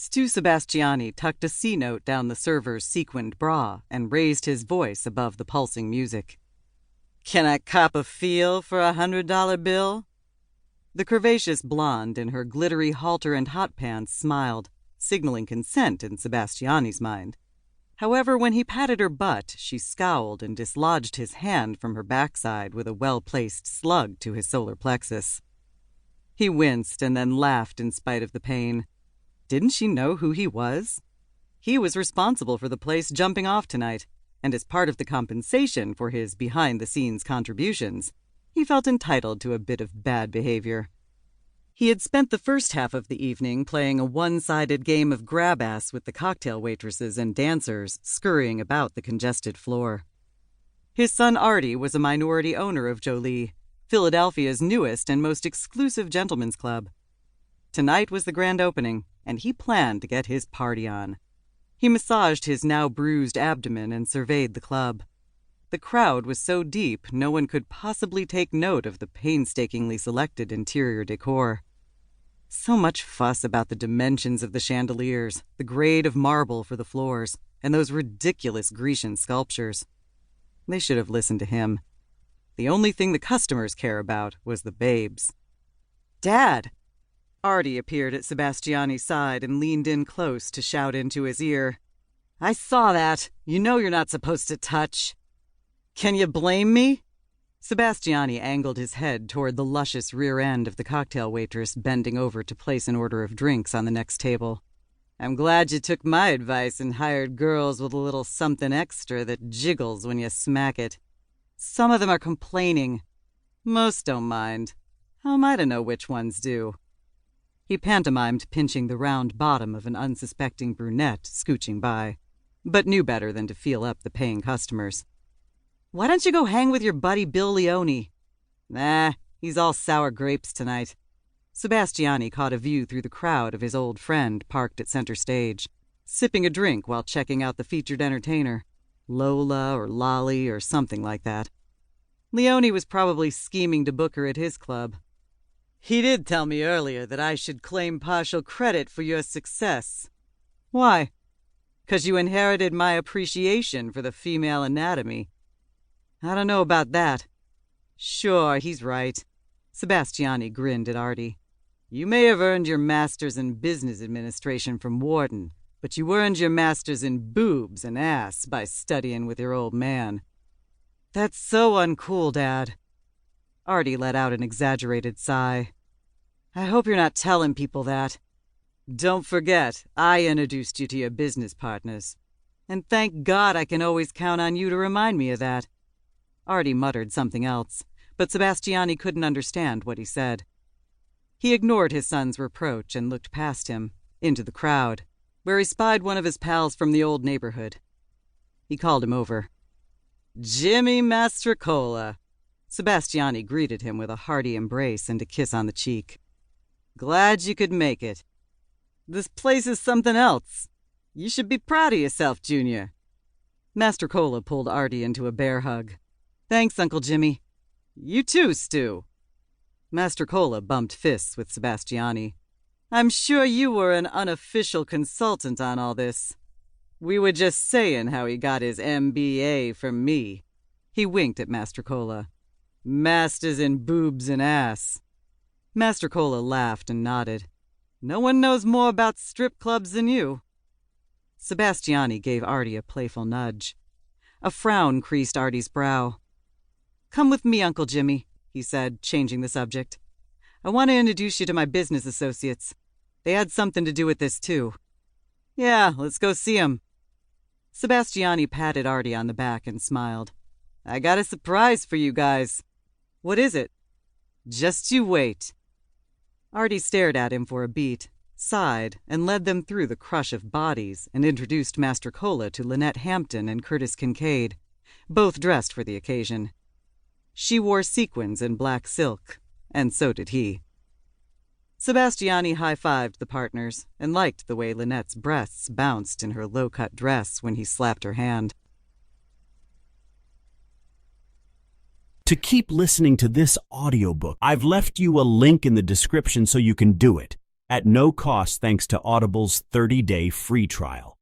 Stu Sebastiani tucked a C-note down the server's sequined bra and raised his voice above the pulsing music. "Can I cop a feel for $100 bill?" The curvaceous blonde in her glittery halter and hot pants smiled, signaling consent in Sebastiani's mind. However, when he patted her butt, she scowled and dislodged his hand from her backside with a well-placed slug to his solar plexus. He winced and then laughed in spite of the pain. Didn't she know who he was? He was responsible for the place jumping off tonight, and as part of the compensation for his behind-the-scenes contributions, he felt entitled to a bit of bad behavior. He had spent the first half of the evening playing a one-sided game of grab-ass with the cocktail waitresses and dancers scurrying about the congested floor. His son Artie was a minority owner of Jolie, Philadelphia's newest and most exclusive gentlemen's club. Tonight was the grand opening, and he planned to get his party on. He massaged his now bruised abdomen and surveyed the club. The crowd was so deep no one could possibly take note of the painstakingly selected interior decor. So much fuss about the dimensions of the chandeliers, the grade of marble for the floors, and those ridiculous Grecian sculptures. They should have listened to him. The only thing the customers care about was the babes. "Dad!" Artie appeared at Sebastiani's side and leaned in close to shout into his ear. "I saw that. You know you're not supposed to touch." "Can you blame me?" Sebastiani angled his head toward the luscious rear end of the cocktail waitress bending over to place an order of drinks on the next table. "I'm glad you took my advice and hired girls with a little something extra that jiggles when you smack it. Some of them are complaining. Most don't mind. How am I to know which ones do?" He pantomimed pinching the round bottom of an unsuspecting brunette scooching by, but knew better than to feel up the paying customers. "Why don't you go hang with your buddy Bill Leone?" "Nah, he's all sour grapes tonight." Sebastiani caught a view through the crowd of his old friend parked at center stage, sipping a drink while checking out the featured entertainer, Lola or Lolly or something like that. Leone was probably scheming to book her at his club. "He did tell me earlier that I should claim partial credit for your success." "Why?" "'Cause you inherited my appreciation for the female anatomy." "I don't know about that." "Sure, he's right." Sebastiani grinned at Artie. "You may have earned your master's in business administration from Wharton, but you earned your master's in boobs and ass by studying with your old man." "That's so uncool, Dad." Artie let out an exaggerated sigh. "I hope you're not telling people that." "Don't forget, I introduced you to your business partners. And thank God I can always count on you to remind me of that." Artie muttered something else, but Sebastiani couldn't understand what he said. He ignored his son's reproach and looked past him, into the crowd, where he spied one of his pals from the old neighborhood. He called him over. "Jimmy Mastrocola." Sebastiani greeted him with a hearty embrace and a kiss on the cheek. "Glad you could make it. This place is something else. You should be proud of yourself, Junior." Mastrocola pulled Artie into a bear hug. "Thanks, Uncle Jimmy." "You too, Stu." Mastrocola bumped fists with Sebastiani. "I'm sure you were an unofficial consultant on all this. We were just saying how he got his MBA from me." He winked at Mastrocola. "Masters in boobs and ass." Mastrocola laughed and nodded. "No one knows more about strip clubs than you." Sebastiani gave Artie a playful nudge. A frown creased Artie's brow. "Come with me, Uncle Jimmy," he said, changing the subject. "I want to introduce you to my business associates. They had something to do with this, too." "Yeah, let's go see 'em." Sebastiani patted Artie on the back and smiled. "I got a surprise for you guys." "What is it?" "Just you wait." Artie stared at him for a beat, sighed, and led them through the crush of bodies and introduced Mastrocola to Lynette Hampton and Curtis Kincaid, both dressed for the occasion. She wore sequins and black silk, and so did he. Sebastiani high-fived the partners and liked the way Lynette's breasts bounced in her low-cut dress when he slapped her hand. To keep listening to this audiobook, I've left you a link in the description so you can do it. at no cost thanks to Audible's 30-day free trial.